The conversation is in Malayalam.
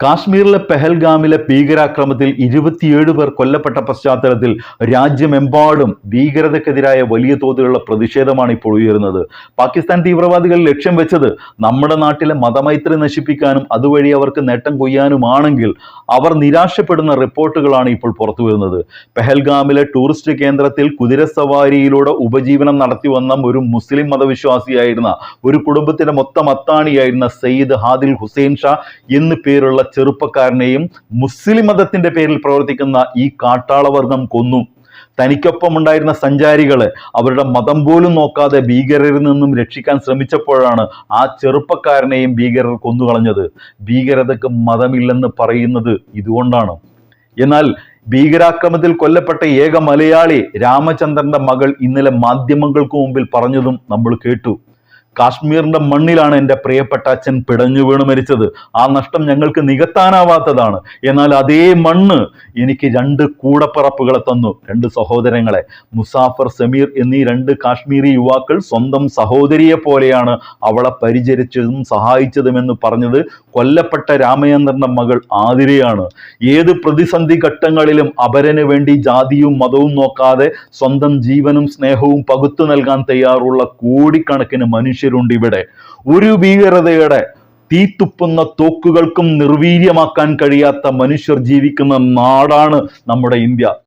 കാശ്മീരിലെ പെഹൽഗാമിലെ ഭീകരാക്രമണത്തിൽ 27 പേർ കൊല്ലപ്പെട്ട പശ്ചാത്തലത്തിൽ രാജ്യമെമ്പാടും ഭീകരതയ്ക്കെതിരായ വലിയ തോതിലുള്ള പ്രതിഷേധമാണ് ഇപ്പോൾ ഉയരുന്നത്. പാകിസ്ഥാൻ തീവ്രവാദികൾ ലക്ഷ്യം വെച്ചത് നമ്മുടെ നാട്ടിലെ മതമൈത്രി നശിപ്പിക്കാനും അതുവഴി അവർക്ക് നേട്ടം കൊയ്യാനുമാണെങ്കിൽ അവർ നിരാശപ്പെടുന്ന റിപ്പോർട്ടുകളാണ് ഇപ്പോൾ പുറത്തു വരുന്നത്. പെഹൽഗാമിലെ ടൂറിസ്റ്റ് കേന്ദ്രത്തിൽ കുതിരസവാരിയിലൂടെ ഉപജീവനം നടത്തി വന്ന ഒരു മുസ്ലിം മതവിശ്വാസിയായിരുന്ന ഒരു കുടുംബത്തിന്റെ മൊത്തം അത്താണിയായിരുന്ന സയ്യിദ് ഹാദിൽ ഹുസൈൻ ഷാ എന്ന് പേരുള്ള ചെറുപ്പക്കാരനെയും മുസ്ലിം മതത്തിന്റെ പേരിൽ പ്രവർത്തിക്കുന്ന ഈ കാട്ടാളവർഗം കൊന്നു. തനിക്കൊപ്പം ഉണ്ടായിരുന്ന സഞ്ചാരികളെ അവരുടെ മതം പോലും നോക്കാതെ ഭീകരരിൽ നിന്നും രക്ഷിക്കാൻ ശ്രമിച്ചപ്പോഴാണ് ആ ചെറുപ്പക്കാരനെയും ഭീകരർ കൊന്നുകളഞ്ഞത്. ഭീകരതയ്ക്ക് മതമില്ലെന്ന് പറയുന്നത് ഇതുകൊണ്ടാണ്. എന്നാൽ ഭീകരാക്രമണത്തിൽ കൊല്ലപ്പെട്ട ഏക മലയാളി രാമചന്ദ്രന്റെ മകൾ ഇന്നലെ മാധ്യമങ്ങൾക്ക് മുമ്പിൽ പറഞ്ഞതും നമ്മൾ കേട്ടു. കാശ്മീരിന്റെ മണ്ണിലാണ് എൻ്റെ പ്രിയപ്പെട്ട അച്ഛൻ പിടഞ്ഞു വീണ് മരിച്ചത്. ആ നഷ്ടം ഞങ്ങൾക്ക് നികത്താനാവാത്തതാണ്. എന്നാൽ അതേ മണ്ണ് എനിക്ക് 2 കൂടപ്പിറപ്പുകളെ തന്നു, 2 സഹോദരങ്ങളെ. മുസാഫർ, സമീർ എന്നീ 2 കാശ്മീരി യുവാക്കൾ സ്വന്തം സഹോദരിയെ പോലെയാണ് അവളെ പരിചരിച്ചതും സഹായിച്ചതുമെന്ന് പറഞ്ഞത് കൊല്ലപ്പെട്ട രാമചന്ദ്രന്റെ മകൾ ആതിരയാണ്. ഏത് പ്രതിസന്ധി ഘട്ടങ്ങളിലും അപരന് വേണ്ടി ജാതിയും മതവും നോക്കാതെ സ്വന്തം ജീവനും സ്നേഹവും പകുത്തു നൽകാൻ തയ്യാറുള്ള കോടിക്കണക്കിന് മനുഷ്യരുണ്ട് ഇവിടെ. ഒരു ഭീകരതയുടെ തീത്തുപ്പുന്ന തോക്കുകൾക്കും നിർവീര്യമാക്കാൻ കഴിയാത്ത മനുഷ്യർ ജീവിക്കുന്ന നാടാണ് നമ്മുടെ ഇന്ത്യ.